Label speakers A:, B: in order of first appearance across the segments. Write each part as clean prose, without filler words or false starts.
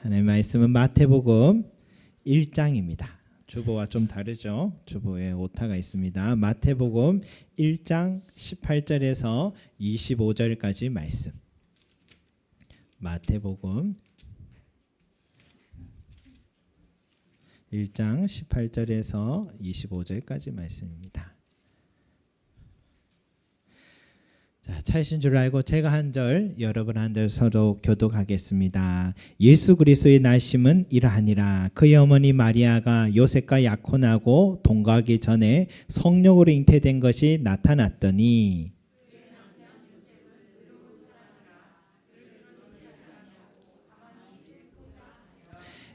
A: 하나님의 말씀은 마태복음 1장입니다. 주보와 좀 다르죠. 주보에 오타가 있습니다. 마태복음 1장 18절에서 25절까지 말씀. 마태복음 1장 18절에서 25절까지 말씀입니다. 자, 찾으신 줄 알고 제가 한 절, 여러분 한 절 서로 교독하겠습니다. 예수 그리스도의 나심은 이러하니라. 그의 어머니 마리아가 요셉과 약혼하고 동거하기 전에 성령으로 잉태된 것이 나타났더니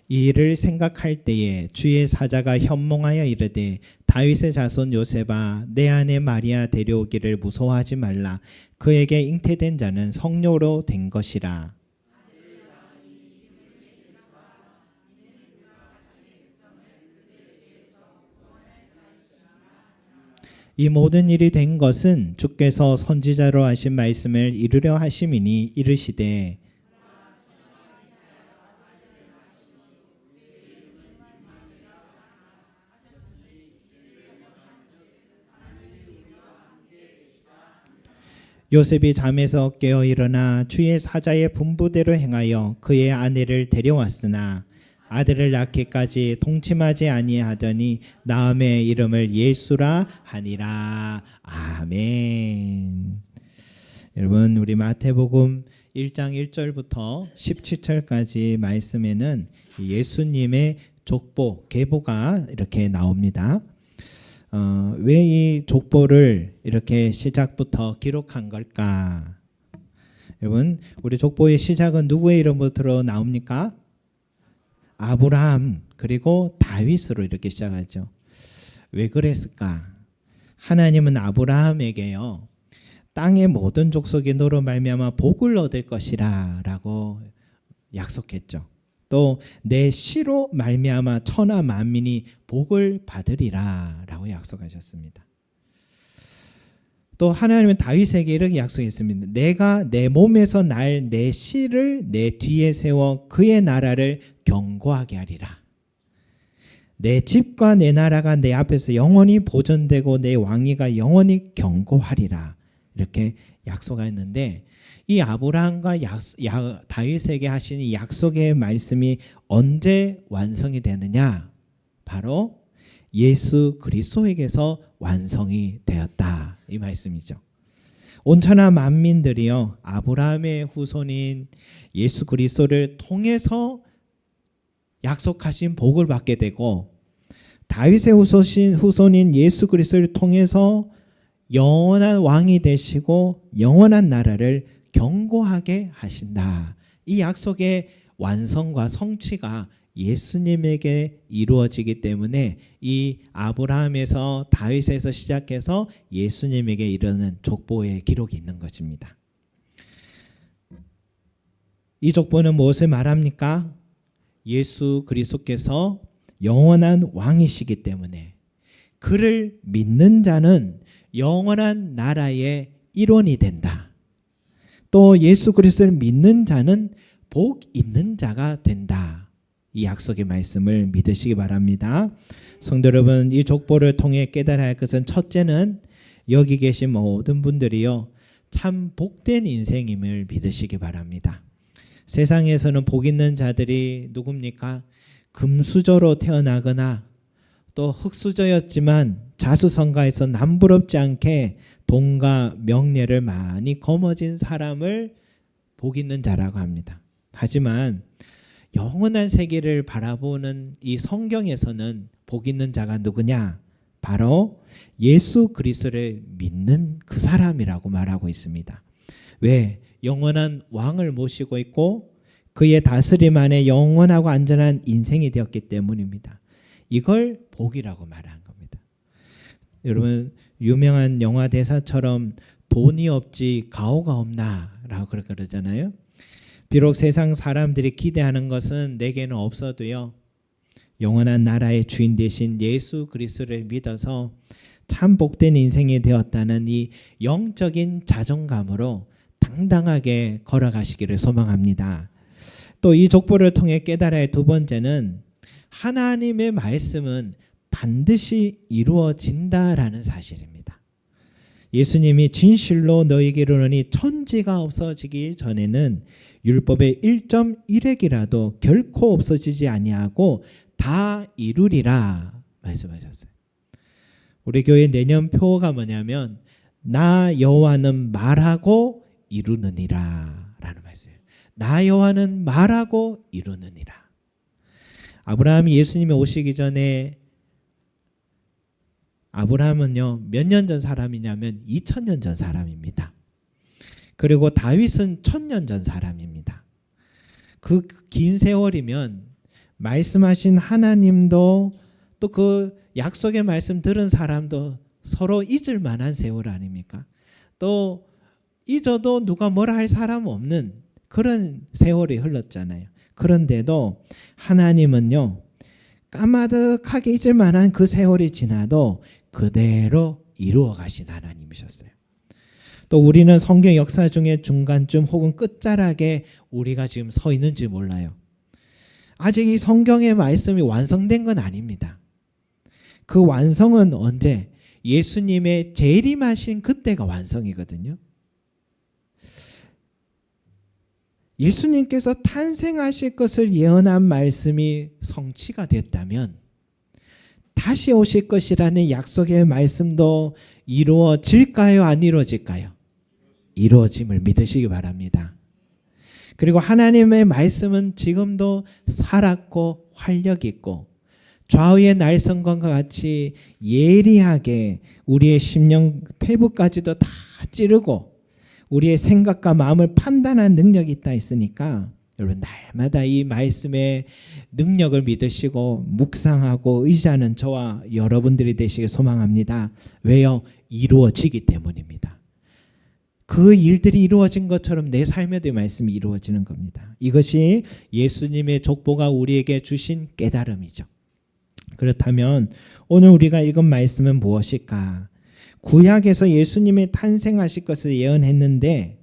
A: 이 일을 생각할 때에 주의 사자가 현몽하여 이르되 다윗의 자손 요셉아 내 아내 마리아 데려오기를 무서워하지 말라. 그에게 잉태된 자는 성령으로 된 것이라. 이 모든 일이 된 것은 주께서 선지자로 하신 말씀을 이루려 하심이니 이르시되 요셉이 잠에서 깨어 일어나 주의 사자의 분부대로 행하여 그의 아내를 데려왔으나 아들을 낳기까지 동침하지 아니하더니 나음의 이름을 예수라 하니라. 아멘. 여러분, 우리 마태복음 1장 1절부터 17절까지 말씀에는 예수님의 족보, 계보가 이렇게 나옵니다. 왜 이 족보를 이렇게 시작부터 기록한 걸까? 여러분, 우리 족보의 시작은 누구의 이름부터 나옵니까? 아브라함 그리고 다윗으로 이렇게 시작하죠. 왜 그랬을까? 하나님은 아브라함에게요, 땅의 모든 족속이 너로 말미암아 복을 얻을 것이라 라고 약속했죠. 또 내 씨로 말미암아 천하 만민이 복을 받으리라 라고 약속하셨습니다. 또 하나님은 다윗에게 이렇게 약속했습니다. 내가 내 몸에서 날 내 씨를 내 뒤에 세워 그의 나라를 견고하게 하리라. 내 집과 내 나라가 내 앞에서 영원히 보존되고 내 왕위가 영원히 견고하리라. 이렇게 약속했는데 이 아브라함과 다윗에게 하신 이 약속의 말씀이 언제 완성이 되느냐? 바로 예수 그리스도에게서 완성이 되었다. 이 말씀이죠. 온천하 만민들이요, 아브라함의 후손인 예수 그리스도를 통해서 약속하신 복을 받게 되고, 다윗의 후손인 예수 그리스도를 통해서 영원한 왕이 되시고 영원한 나라를 견고하게 하신다. 이 약속의 완성과 성취가 예수님에게 이루어지기 때문에 이 아브라함에서 다윗에서 시작해서 예수님에게 이르는 족보의 기록이 있는 것입니다. 이 족보는 무엇을 말합니까? 예수 그리스도께서 영원한 왕이시기 때문에 그를 믿는 자는 영원한 나라의 일원이 된다. 또 예수 그리스도를 믿는 자는 복 있는 자가 된다. 이 약속의 말씀을 믿으시기 바랍니다. 성도 여러분, 이 족보를 통해 깨달아야 할 것은 첫째는 여기 계신 모든 분들이요, 참 복된 인생임을 믿으시기 바랍니다. 세상에서는 복 있는 자들이 누굽니까? 금수저로 태어나거나 또 흙수저였지만 자수성가해서 남부럽지 않게 돈과 명예를 많이 거머쥔 사람을 복 있는 자라고 합니다. 하지만 영원한 세계를 바라보는 이 성경에서는 복 있는 자가 누구냐? 바로 예수 그리스도를 믿는 그 사람이라고 말하고 있습니다. 왜? 영원한 왕을 모시고 있고 그의 다스림 안에 영원하고 안전한 인생이 되었기 때문입니다. 이걸 복이라고 말한 겁니다. 여러분, 유명한 영화 대사처럼 돈이 없지 가오가 없나 라고 그러잖아요. 비록 세상 사람들이 기대하는 것은 내게는 없어도요, 영원한 나라의 주인 되신 예수 그리스도를 믿어서 참 복된 인생이 되었다는 이 영적인 자존감으로 당당하게 걸어가시기를 소망합니다. 또 이 족보를 통해 깨달아야 할 두 번째는 하나님의 말씀은 반드시 이루어진다라는 사실입니다. 예수님이 진실로 너희에게 이르노니 천지가 없어지기 전에는 율법의 1.1획이라도 결코 없어지지 아니하고 다 이루리라 말씀하셨어요. 우리 교회 내년 표어가 뭐냐면 나 여호와는 말하고 이루느니라 라는 말씀이에요. 나 여호와는 말하고 이루느니라. 아브라함이 예수님이 오시기 전에 아브라함은요 몇 년 전 사람이냐면 2000년 전 사람입니다. 그리고 다윗은 1000년 전 사람입니다. 그 긴 세월이면 말씀하신 하나님도 또 그 약속의 말씀 들은 사람도 서로 잊을 만한 세월 아닙니까? 또 잊어도 누가 뭐라 할 사람 없는 그런 세월이 흘렀잖아요. 그런데도 하나님은요 까마득하게 잊을 만한 그 세월이 지나도 그대로 이루어 가신 하나님이셨어요. 또 우리는 성경 역사 중에 중간쯤 혹은 끝자락에 우리가 지금 서 있는지 몰라요. 아직 이 성경의 말씀이 완성된 건 아닙니다. 그 완성은 언제? 예수님의 재림하신 그때가 완성이거든요. 예수님께서 탄생하실 것을 예언한 말씀이 성취가 됐다면 다시 오실 것이라는 약속의 말씀도 이루어질까요? 안 이루어질까요? 이루어짐을 믿으시기 바랍니다. 그리고 하나님의 말씀은 지금도 살았고 활력 있고 좌우의 날성과 같이 예리하게 우리의 심령 폐부까지도 다 찌르고 우리의 생각과 마음을 판단하는 능력이 있다 했으니까 여러분 날마다 이 말씀의 능력을 믿으시고 묵상하고 의지하는 저와 여러분들이 되시길 소망합니다. 왜요? 이루어지기 때문입니다. 그 일들이 이루어진 것처럼 내 삶에도 이 말씀이 이루어지는 겁니다. 이것이 예수님의 족보가 우리에게 주신 깨달음이죠. 그렇다면 오늘 우리가 읽은 말씀은 무엇일까? 구약에서 예수님의 탄생하실 것을 예언했는데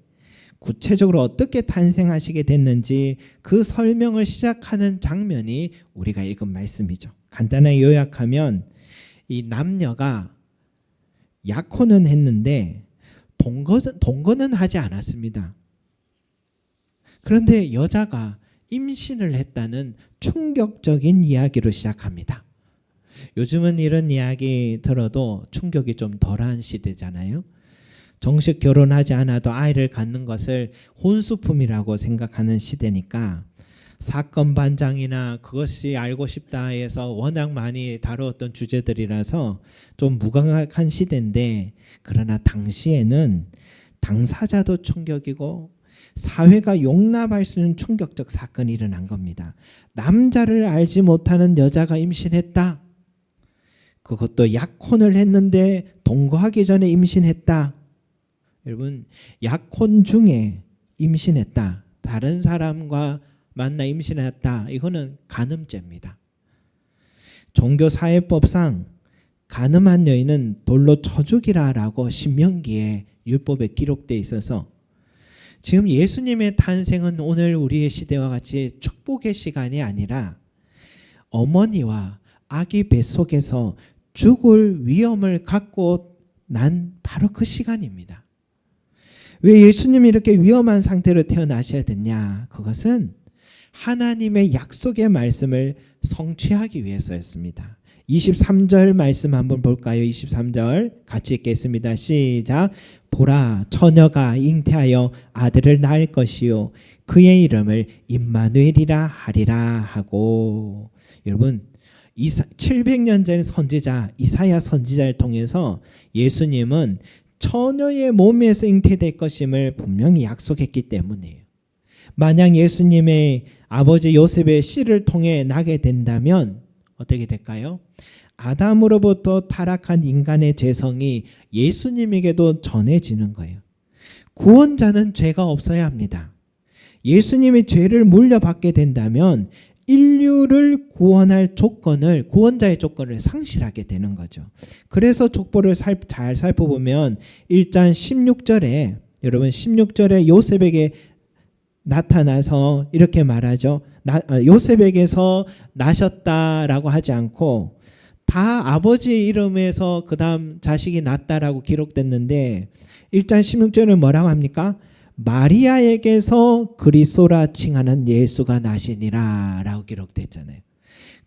A: 구체적으로 어떻게 탄생하시게 됐는지 그 설명을 시작하는 장면이 우리가 읽은 말씀이죠. 간단하게 요약하면 이 남녀가 약혼은 했는데 동거는 하지 않았습니다. 그런데 여자가 임신을 했다는 충격적인 이야기로 시작합니다. 요즘은 이런 이야기 들어도 충격이 좀 덜한 시대잖아요. 정식 결혼하지 않아도 아이를 갖는 것을 혼수품이라고 생각하는 시대니까 사건 반장이나 그것이 알고 싶다 해서 워낙 많이 다루었던 주제들이라서 좀 무감각한 시대인데 그러나 당시에는 당사자도 충격이고 사회가 용납할 수 있는 충격적 사건이 일어난 겁니다. 남자를 알지 못하는 여자가 임신했다. 그것도 약혼을 했는데 동거하기 전에 임신했다. 여러분 약혼 중에 임신했다. 다른 사람과 만나 임신했다. 이거는 간음죄입니다. 종교사회법상 간음한 여인은 돌로 쳐 죽이라라고 신명기에 율법에 기록되어 있어서 지금 예수님의 탄생은 오늘 우리의 시대와 같이 축복의 시간이 아니라 어머니와 아기 뱃속에서 죽을 위험을 갖고 난 바로 그 시간입니다. 왜 예수님이 이렇게 위험한 상태로 태어나셔야 됐냐? 그것은 하나님의 약속의 말씀을 성취하기 위해서였습니다. 23절 말씀 한번 볼까요? 23절 같이 읽겠습니다. 시작. 보라, 처녀가 잉태하여 아들을 낳을 것이요 그의 이름을 임마누엘이라 하리라 하고. 여러분 700년 전 선지자 이사야 선지자를 통해서 예수님은 처녀의 몸에서 잉태될 것임을 분명히 약속했기 때문이에요. 만약 예수님의 아버지 요셉의 씨를 통해 나게 된다면 어떻게 될까요? 아담으로부터 타락한 인간의 죄성이 예수님에게도 전해지는 거예요. 구원자는 죄가 없어야 합니다. 예수님이 죄를 물려받게 된다면 인류를 구원할 조건을, 구원자의 조건을 상실하게 되는 거죠. 그래서 족보를 잘 살펴보면 1장 16절에 여러분 16절에 요셉에게 나타나서 이렇게 말하죠. 요셉에게서 나셨다라고 하지 않고 다 아버지 이름에서 그 다음 자식이 낳았다라고 기록됐는데 1장 16절은 뭐라고 합니까? 마리아에게서 그리스도라 칭하는 예수가 나시니라 라고 기록됐잖아요.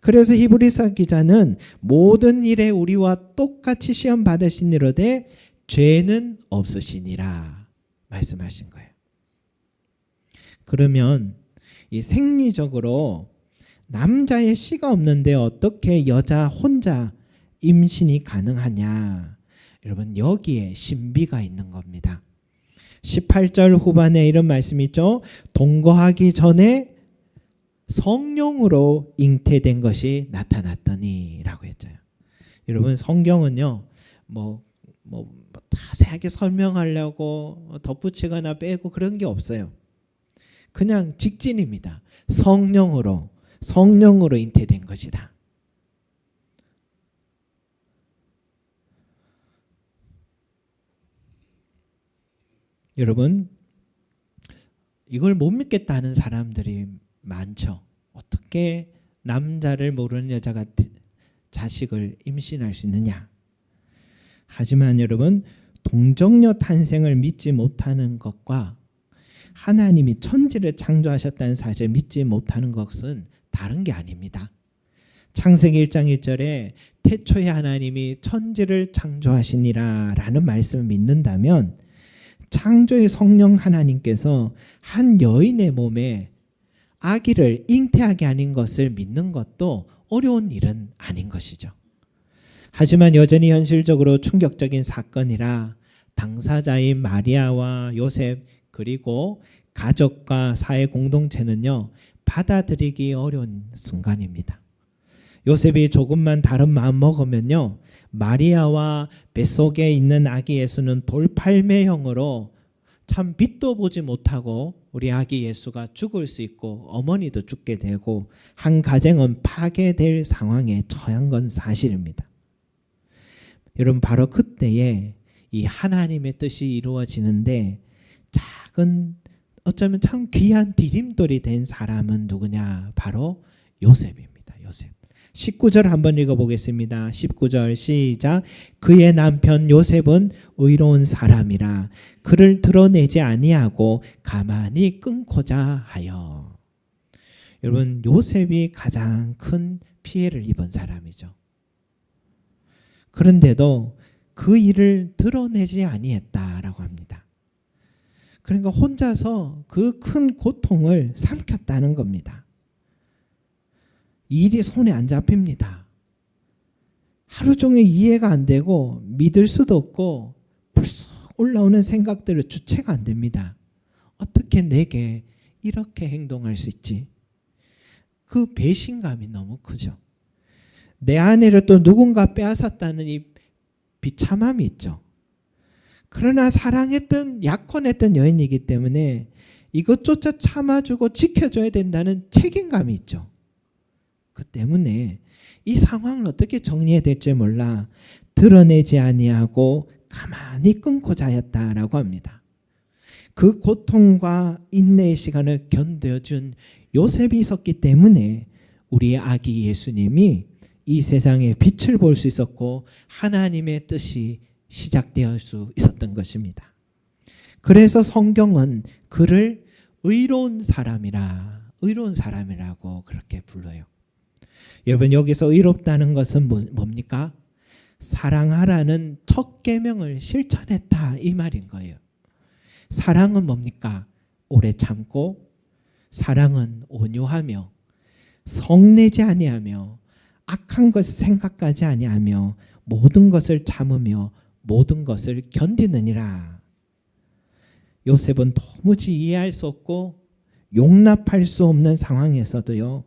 A: 그래서 히브리서 기자는 모든 일에 우리와 똑같이 시험 받으시니로되 죄는 없으시니라 말씀하신 거예요. 그러면 이 생리적으로 남자의 씨가 없는데 어떻게 여자 혼자 임신이 가능하냐? 여러분 여기에 신비가 있는 겁니다. 18절 후반에 이런 말씀이 있죠. 동거하기 전에 성령으로 잉태된 것이 나타났더니 라고 했죠. 여러분 성경은요 뭐 자세하게 설명하려고 덧붙이거나 빼고 그런 게 없어요. 그냥 직진입니다. 성령으로 잉태된 것이다. 여러분 이걸 못 믿겠다는 사람들이 많죠. 어떻게 남자를 모르는 여자가 자식을 임신할 수 있느냐. 하지만 여러분 동정녀 탄생을 믿지 못하는 것과 하나님이 천지를 창조하셨다는 사실을 믿지 못하는 것은 다른 게 아닙니다. 창세기 1장 1절에 태초에 하나님이 천지를 창조하시니라 라는 말씀을 믿는다면 창조의 성령 하나님께서 한 여인의 몸에 아기를 잉태하게 하는 것을 믿는 것도 어려운 일은 아닌 것이죠. 하지만 여전히 현실적으로 충격적인 사건이라 당사자인 마리아와 요셉 그리고 가족과 사회 공동체는요 받아들이기 어려운 순간입니다. 요셉이 조금만 다른 마음 먹으면요 마리아와 뱃속에 있는 아기 예수는 돌팔매형으로 참 빛도 보지 못하고 우리 아기 예수가 죽을 수 있고 어머니도 죽게 되고 한 가정은 파괴될 상황에 처한 건 사실입니다. 여러분 바로 그때에 이 하나님의 뜻이 이루어지는데 작은 어쩌면 참 귀한 디딤돌이 된 사람은 누구냐? 바로 요셉입니다. 요셉. 19절 한번 읽어보겠습니다. 19절 시작. 그의 남편 요셉은 의로운 사람이라 그를 드러내지 아니하고 가만히 끊고자 하여. 여러분 요셉이 가장 큰 피해를 입은 사람이죠. 그런데도 그 일을 드러내지 아니했다라고 합니다. 그러니까 혼자서 그 큰 고통을 삼켰다는 겁니다. 일이 손에 안 잡힙니다. 하루 종일 이해가 안 되고 믿을 수도 없고 불쑥 올라오는 생각들을 주체가 안 됩니다. 어떻게 내게 이렇게 행동할 수 있지? 그 배신감이 너무 크죠. 내 아내를 또 누군가 빼앗았다는 이 비참함이 있죠. 그러나 사랑했던 약혼했던 여인이기 때문에 이것조차 참아주고 지켜줘야 된다는 책임감이 있죠. 그 때문에 이 상황을 어떻게 정리해야 될지 몰라 드러내지 아니하고 가만히 끊고자 하였다라고 합니다. 그 고통과 인내의 시간을 견뎌준 요셉이 있었기 때문에 우리의 아기 예수님이 이 세상에 빛을 볼 수 있었고 하나님의 뜻이 시작되어 수 있었던 것입니다. 그래서 성경은 그를 의로운 사람이라고 그렇게 불러요. 여러분 여기서 의롭다는 것은 뭡니까? 사랑하라는 첫 계명을 실천했다 이 말인 거예요. 사랑은 뭡니까? 오래 참고 사랑은 온유하며 성내지 아니하며 악한 것을 생각하지 아니하며 모든 것을 참으며 모든 것을 견디느니라. 요셉은 도무지 이해할 수 없고 용납할 수 없는 상황에서도요.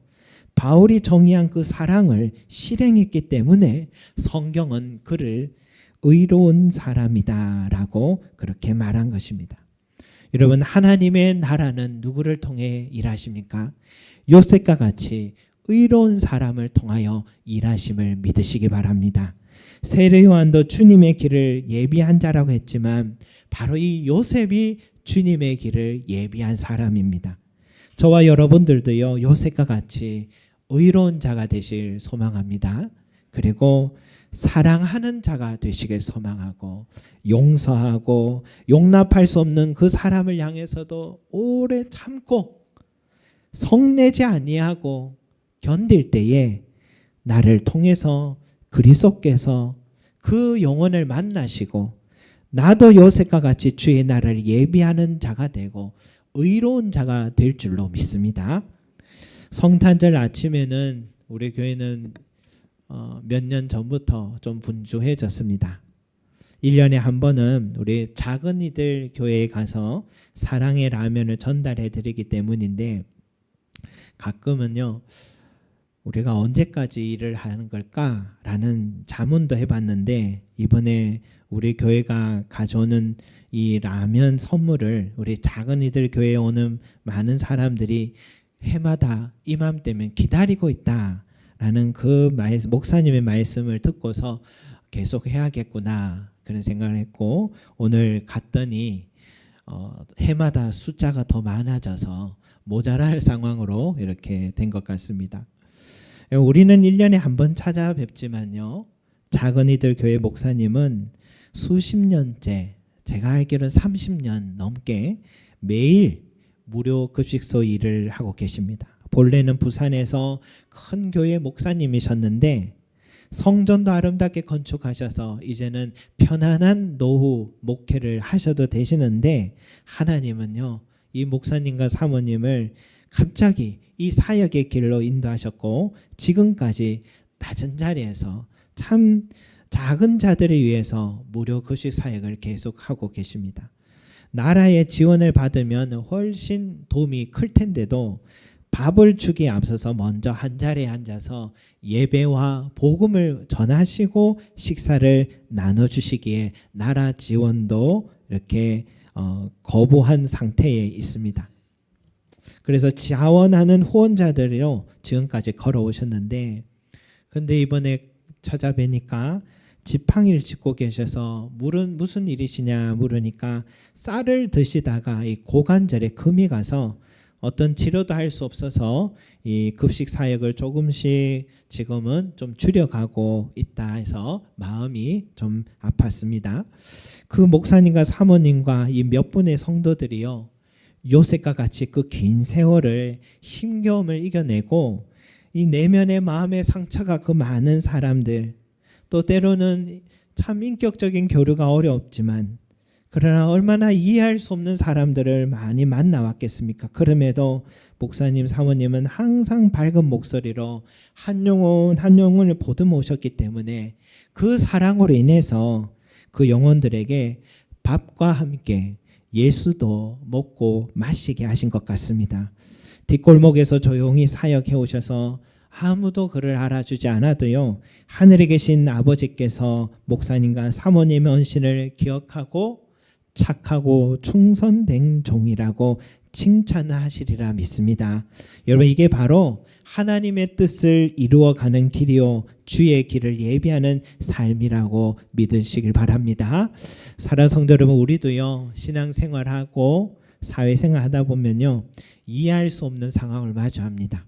A: 바울이 정의한 그 사랑을 실행했기 때문에 성경은 그를 의로운 사람이다라고 그렇게 말한 것입니다. 여러분 하나님의 나라는 누구를 통해 일하십니까? 요셉과 같이 의로운 사람을 통하여 일하심을 믿으시기 바랍니다. 세례 요한도 주님의 길을 예비한 자라고 했지만 바로 이 요셉이 주님의 길을 예비한 사람입니다. 저와 여러분들도요, 요셉과 같이 의로운 자가 되실 소망합니다. 그리고 사랑하는 자가 되시길 소망하고, 용서하고 용납할 수 없는 그 사람을 향해서도 오래 참고 성내지 아니하고 견딜 때에 나를 통해서 그리스도께서 그 영혼을 만나시고 나도 요셉과 같이 주의 날을 예비하는 자가 되고 의로운 자가 될 줄로 믿습니다. 성탄절 아침에는 우리 교회는 몇 년 전부터 좀 분주해졌습니다. 1년에 한 번은 우리 작은이들 교회에 가서 사랑의 라면을 전달해 드리기 때문인데, 가끔은요 우리가 언제까지 일을 하는 걸까라는 자문도 해봤는데, 이번에 우리 교회가 가져오는 이 라면 선물을 우리 작은이들 교회에 오는 많은 사람들이 해마다 이맘때면 기다리고 있다라는 그 목사님의 말씀을 듣고서 계속 해야겠구나 그런 생각을 했고, 오늘 갔더니 해마다 숫자가 더 많아져서 모자랄 상황으로 이렇게 된 것 같습니다. 우리는 1년에 한 번 찾아뵙지만요, 작은이들 교회 목사님은 수십 년째, 제가 알기로는 30년 넘게 매일 무료 급식소 일을 하고 계십니다. 본래는 부산에서 큰 교회 목사님이셨는데 성전도 아름답게 건축하셔서 이제는 편안한 노후 목회를 하셔도 되시는데, 하나님은요 이 목사님과 사모님을 갑자기 이 사역의 길로 인도하셨고, 지금까지 낮은 자리에서 참 작은 자들을 위해서 무료 급식 사역을 계속하고 계십니다. 나라의 지원을 받으면 훨씬 도움이 클 텐데도 밥을 주기에 앞서서 먼저 한 자리에 앉아서 예배와 복음을 전하시고 식사를 나눠주시기에 나라 지원도 이렇게 거부한 상태에 있습니다. 그래서 자원하는 후원자들로 지금까지 걸어오셨는데, 근데 이번에 찾아뵈니까 지팡이를 짚고 계셔서 무슨 일이시냐 물으니까 쌀을 드시다가 이 고관절에 금이 가서 어떤 치료도 할 수 없어서 이 급식 사역을 조금씩 지금은 좀 줄여가고 있다 해서 마음이 좀 아팠습니다. 그 목사님과 사모님과 이 몇 분의 성도들이요, 요셉과 같이 그 긴 세월을 힘겨움을 이겨내고 이 내면의 마음의 상처가 그 많은 사람들, 또 때로는 참 인격적인 교류가 어렵지만 그러나 얼마나 이해할 수 없는 사람들을 많이 만나왔겠습니까? 그럼에도 목사님, 사모님은 항상 밝은 목소리로 한 영혼을 보듬어 오셨기 때문에 그 사랑으로 인해서 그 영혼들에게 밥과 함께 예수도 먹고 마시게 하신 것 같습니다. 뒷골목에서 조용히 사역해 오셔서 아무도 그를 알아주지 않아도요, 하늘에 계신 아버지께서 목사님과 사모님의 헌신을 기억하고 착하고 충성된 종이라고 칭찬하시리라 믿습니다. 여러분, 이게 바로 하나님의 뜻을 이루어가는 길이요 주의 길을 예비하는 삶이라고 믿으시길 바랍니다. 사랑하는 성도 여러분, 우리도요 신앙생활하고 사회생활 하다 보면요 이해할 수 없는 상황을 마주합니다.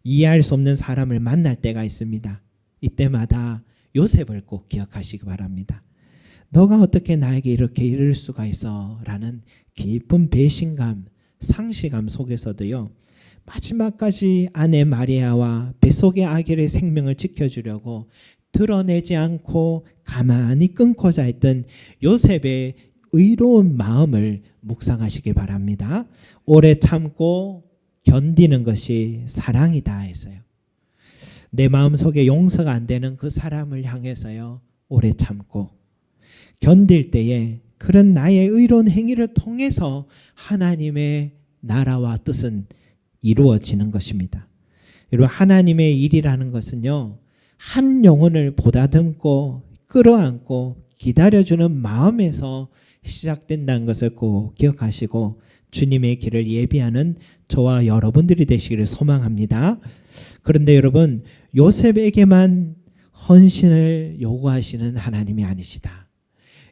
A: 이해할 수 없는 사람을 만날 때가 있습니다. 이때마다 요셉을 꼭 기억하시기 바랍니다. 너가 어떻게 나에게 이렇게 이럴 수가 있어? 라는 깊은 배신감, 상실감 속에서도요, 마지막까지 아내 마리아와 뱃속의 아기의 생명을 지켜주려고 드러내지 않고 가만히 끊고자 했던 요셉의 의로운 마음을 묵상하시기 바랍니다. 오래 참고 견디는 것이 사랑이다 했어요. 내 마음속에 용서가 안 되는 그 사람을 향해서요, 오래 참고 견딜 때에 그런 나의 의로운 행위를 통해서 하나님의 나라와 뜻은 이루어지는 것입니다. 여러분, 하나님의 일이라는 것은요, 한 영혼을 보다듬고 끌어안고 기다려주는 마음에서 시작된다는 것을 꼭 기억하시고 주님의 길을 예비하는 저와 여러분들이 되시기를 소망합니다. 그런데 여러분, 요셉에게만 헌신을 요구하시는 하나님이 아니시다.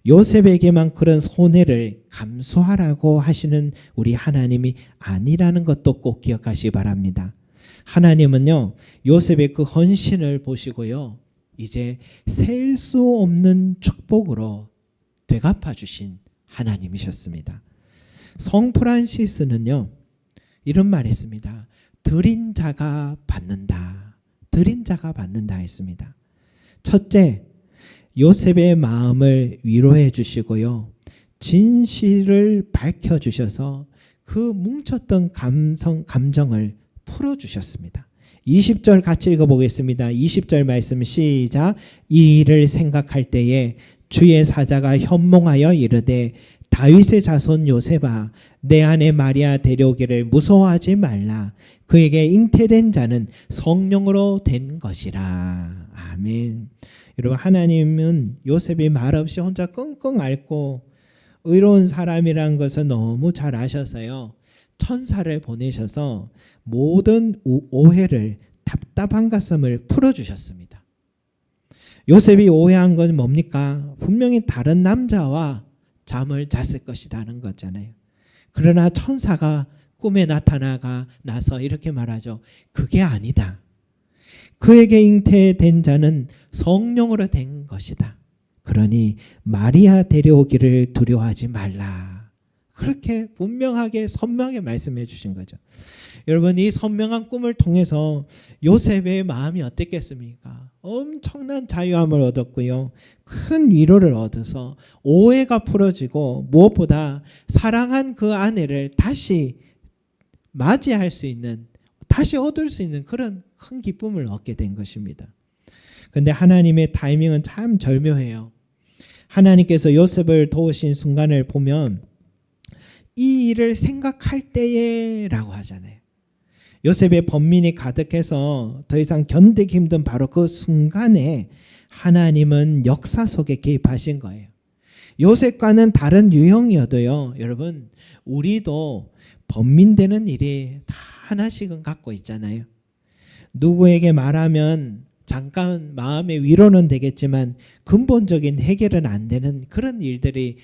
A: 요셉에게만 그런 손해를 감수하라고 하시는 우리 하나님이 아니라는 것도 꼭 기억하시기 바랍니다. 하나님은요, 요셉의 그 헌신을 보시고요, 이제 셀 수 없는 축복으로 되갚아 주신 하나님이셨습니다. 성 프란시스는요, 이런 말 했습니다. 드린 자가 받는다. 드린 자가 받는다 했습니다. 첫째, 요셉의 마음을 위로해 주시고요, 진실을 밝혀 주셔서 그 뭉쳤던 감정을 풀어 주셨습니다. 20절 같이 읽어보겠습니다. 20절 말씀 시작. 이 일을 생각할 때에 주의 사자가 현몽하여 이르되 다윗의 자손 요셉아, 내 아내 마리아 데려오기를 무서워하지 말라. 그에게 잉태된 자는 성령으로 된 것이라. 아멘. 여러분, 하나님은 요셉이 말없이 혼자 끙끙 앓고 의로운 사람이란 것을 너무 잘 아셔서요, 천사를 보내셔서 모든 오해를, 답답한 가슴을 풀어주셨습니다. 요셉이 오해한 건 뭡니까? 분명히 다른 남자와 잠을 잤을 것이라는 거잖아요. 그러나 천사가 꿈에 나서 이렇게 말하죠. 그게 아니다. 그에게 잉태된 자는 성령으로 된 것이다. 그러니 마리아 데려오기를 두려워하지 말라. 그렇게 분명하게 선명하게 말씀해 주신 거죠. 여러분, 이 선명한 꿈을 통해서 요셉의 마음이 어땠겠습니까? 엄청난 자유함을 얻었고요, 큰 위로를 얻어서 오해가 풀어지고, 무엇보다 사랑한 그 아내를 다시 맞이할 수 있는, 다시 얻을 수 있는 그런 큰 기쁨을 얻게 된 것입니다. 그런데 하나님의 타이밍은 참 절묘해요. 하나님께서 요셉을 도우신 순간을 보면 이 일을 생각할 때에 라고 하잖아요. 요셉의 번민이 가득해서 더 이상 견디기 힘든 바로 그 순간에 하나님은 역사 속에 개입하신 거예요. 요셉과는 다른 유형이어도요, 여러분, 우리도 번민되는 일이 다 하나씩은 갖고 있잖아요. 누구에게 말하면 잠깐 마음의 위로는 되겠지만 근본적인 해결은 안 되는 그런 일들이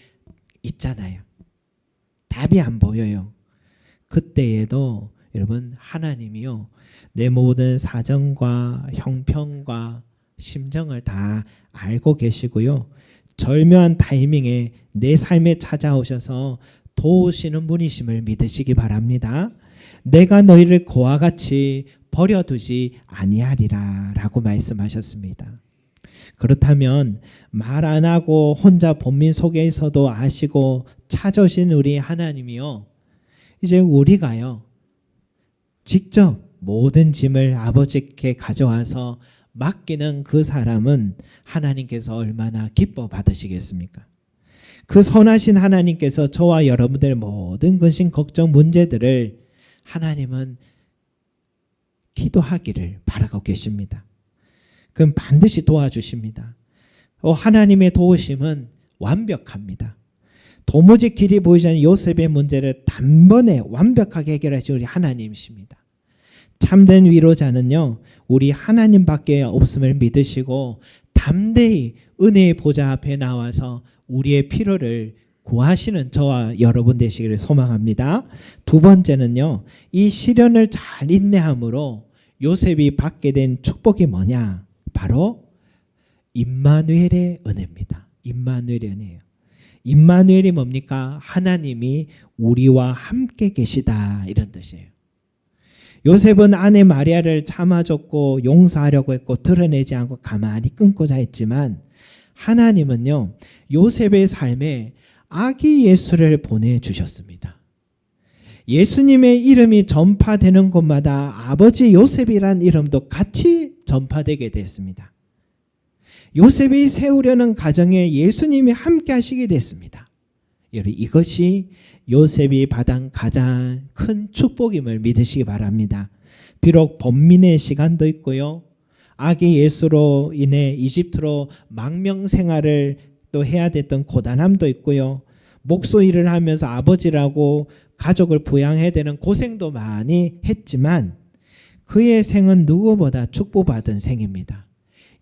A: 있잖아요. 답이 안 보여요. 그때에도 여러분, 하나님이요, 내 모든 사정과 형편과 심정을 다 알고 계시고요, 절묘한 타이밍에 내 삶에 찾아오셔서 도우시는 분이심을 믿으시기 바랍니다. 내가 너희를 그와 같이 버려두지 아니하리라 라고 말씀하셨습니다. 그렇다면 말 안 하고 혼자 번민 속에서도 아시고 찾아오신 우리 하나님이요, 이제 우리가요, 직접 모든 짐을 아버지께 가져와서 맡기는 그 사람은 하나님께서 얼마나 기뻐 받으시겠습니까? 그 선하신 하나님께서 저와 여러분들의 모든 근심, 걱정, 문제들을 하나님은 기도하기를 바라고 계십니다. 그럼 반드시 도와주십니다. 하나님의 도우심은 완벽합니다. 도무지 길이 보이지 않는 요셉의 문제를 단번에 완벽하게 해결하신 우리 하나님이십니다. 참된 위로자는요, 우리 하나님밖에 없음을 믿으시고 담대히 은혜의 보좌 앞에 나와서 우리의 필요를 구하시는 저와 여러분 되시기를 소망합니다. 두 번째는요, 이 시련을 잘 인내함으로 요셉이 받게 된 축복이 뭐냐? 바로 임마누엘의 은혜입니다. 임마누엘의 은혜예요. 임마누엘이 뭡니까? 하나님이 우리와 함께 계시다, 이런 뜻이에요. 요셉은 아내 마리아를 참아줬고 용서하려고 했고 드러내지 않고 가만히 끊고자 했지만, 하나님은요, 요셉의 삶에 아기 예수를 보내주셨습니다. 예수님의 이름이 전파되는 곳마다 아버지 요셉이란 이름도 같이 전파되게 됐습니다. 요셉이 세우려는 가정에 예수님이 함께 하시게 됐습니다. 여러분, 이것이 요셉이 받은 가장 큰 축복임을 믿으시기 바랍니다. 비록 번민의 시간도 있고요, 아기 예수로 인해 이집트로 망명 생활을 또 해야 됐던 고단함도 있고요, 목소리를 하면서 아버지라고 가족을 부양해야 되는 고생도 많이 했지만 그의 생은 누구보다 축복받은 생입니다.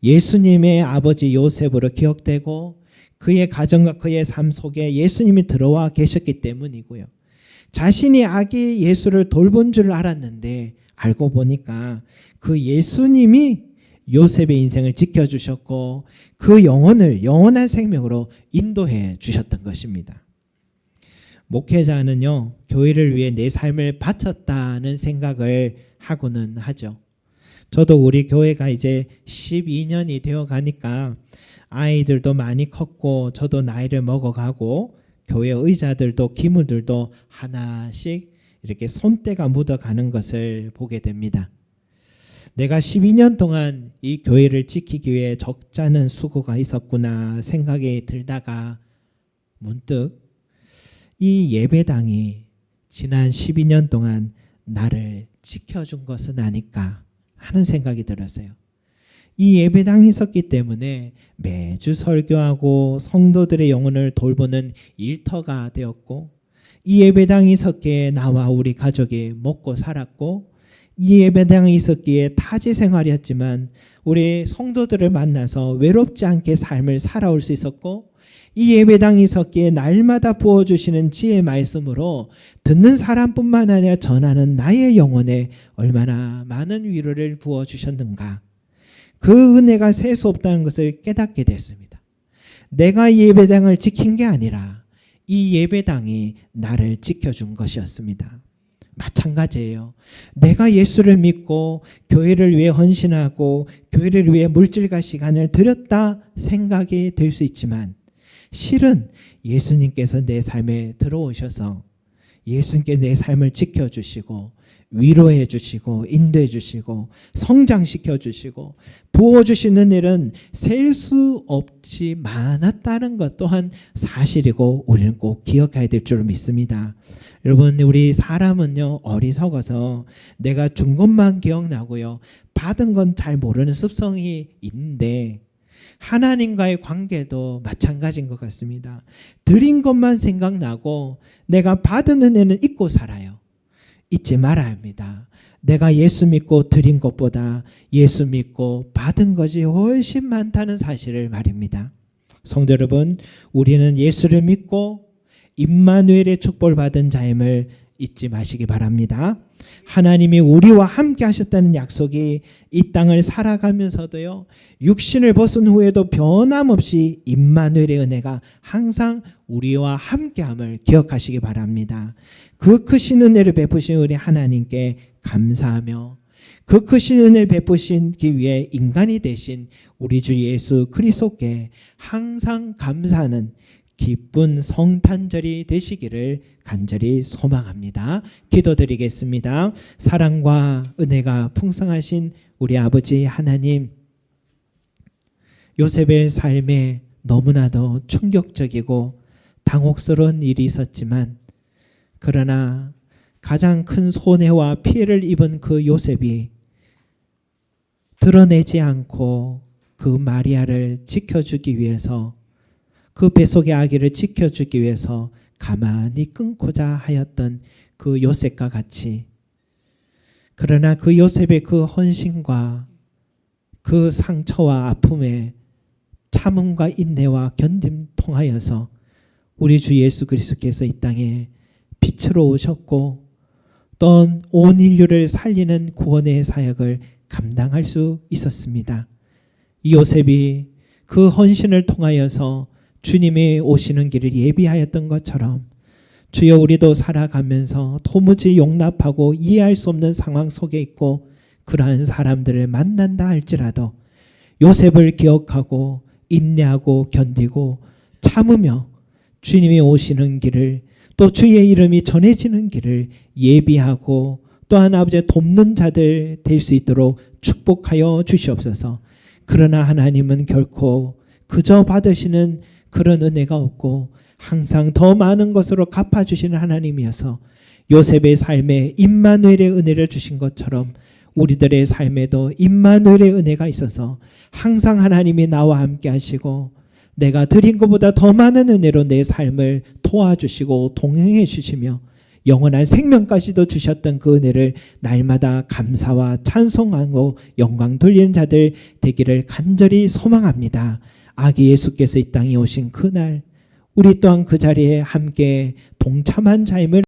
A: 예수님의 아버지 요셉으로 기억되고 그의 가정과 그의 삶 속에 예수님이 들어와 계셨기 때문이고요. 자신이 아기 예수를 돌본 줄 알았는데 알고 보니까 그 예수님이 요셉의 인생을 지켜주셨고 그 영혼을 영원한 생명으로 인도해 주셨던 것입니다. 목회자는요, 교회를 위해 내 삶을 바쳤다는 생각을 하고는 하죠. 저도 우리 교회가 이제 12년이 되어 가니까 아이들도 많이 컸고 저도 나이를 먹어가고 교회 의자들도 기물들도 하나씩 이렇게 손때가 묻어가는 것을 보게 됩니다. 내가 12년 동안 이 교회를 지키기 위해 적잖은 수고가 있었구나 생각이 들다가 문득 이 예배당이 지난 12년 동안 나를 지켜준 것은 아닐까 하는 생각이 들었어요. 이 예배당이 있었기 때문에 매주 설교하고 성도들의 영혼을 돌보는 일터가 되었고, 이 예배당이 있었기에 나와 우리 가족이 먹고 살았고, 이 예배당이 있었기에 타지 생활이었지만 우리 성도들을 만나서 외롭지 않게 삶을 살아올 수 있었고, 이 예배당이 있었기에 날마다 부어주시는 지혜의 말씀으로 듣는 사람뿐만 아니라 전하는 나의 영혼에 얼마나 많은 위로를 부어주셨는가, 그 은혜가 셀 수 없다는 것을 깨닫게 됐습니다. 내가 이 예배당을 지킨 게 아니라 이 예배당이 나를 지켜준 것이었습니다. 마찬가지예요. 내가 예수를 믿고 교회를 위해 헌신하고 교회를 위해 물질과 시간을 들였다 생각이 될 수 있지만, 실은 예수님께서 내 삶에 들어오셔서 예수님께 내 삶을 지켜주시고 위로해 주시고 인도해 주시고 성장시켜 주시고 부어주시는 일은 셀 수 없이 많았다는 것 또한 사실이고 우리는 꼭 기억해야 될 줄 믿습니다. 여러분, 우리 사람은요, 어리석어서 내가 준 것만 기억나고요, 받은 건 잘 모르는 습성이 있는데 하나님과의 관계도 마찬가지인 것 같습니다. 드린 것만 생각나고 내가 받은 은혜는 잊고 살아요. 잊지 말아야 합니다. 내가 예수 믿고 드린 것보다 예수 믿고 받은 것이 훨씬 많다는 사실을 말입니다. 성도 여러분, 우리는 예수를 믿고 임마누엘의 축복을 받은 자임을 잊지 마시기 바랍니다. 하나님이 우리와 함께 하셨다는 약속이 이 땅을 살아가면서도요, 육신을 벗은 후에도 변함없이 임마누엘의 은혜가 항상 우리와 함께함을 기억하시기 바랍니다. 그 크신 은혜를 베푸신 우리 하나님께 감사하며 그 크신 은혜를 베푸시기 위해 인간이 되신 우리 주 예수 그리스도께 항상 감사하는 기쁜 성탄절이 되시기를 간절히 소망합니다. 기도드리겠습니다. 사랑과 은혜가 풍성하신 우리 아버지 하나님, 요셉의 삶에 너무나도 충격적이고 당혹스러운 일이 있었지만, 그러나 가장 큰 손해와 피해를 입은 그 요셉이 드러내지 않고 그 마리아를 지켜주기 위해서, 그 뱃속의 아기를 지켜주기 위해서 가만히 끊고자 하였던 그 요셉과 같이, 그러나 그 요셉의 그 헌신과 그 상처와 아픔에 참음과 인내와 견딤 통하여서 우리 주 예수 그리스도께서 이 땅에 빛으로 오셨고 또 온 인류를 살리는 구원의 사역을 감당할 수 있었습니다. 이 요셉이 그 헌신을 통하여서 주님이 오시는 길을 예비하였던 것처럼, 주여, 우리도 살아가면서 도무지 용납하고 이해할 수 없는 상황 속에 있고 그러한 사람들을 만난다 할지라도 요셉을 기억하고 인내하고 견디고 참으며 주님이 오시는 길을, 또 주의 이름이 전해지는 길을 예비하고 또한 아버지의 돕는 자들 될 수 있도록 축복하여 주시옵소서. 그러나 하나님은 결코 그저 받으시는 그런 은혜가 없고 항상 더 많은 것으로 갚아주시는 하나님이어서 요셉의 삶에 임마누엘의 은혜를 주신 것처럼 우리들의 삶에도 임마누엘의 은혜가 있어서 항상 하나님이 나와 함께 하시고 내가 드린 것보다 더 많은 은혜로 내 삶을 도와주시고 동행해 주시며 영원한 생명까지도 주셨던 그 은혜를 날마다 감사와 찬송하고 영광 돌리는 자들 되기를 간절히 소망합니다. 아기 예수께서 이 땅에 오신 그날 우리 또한 그 자리에 함께 동참한 자임을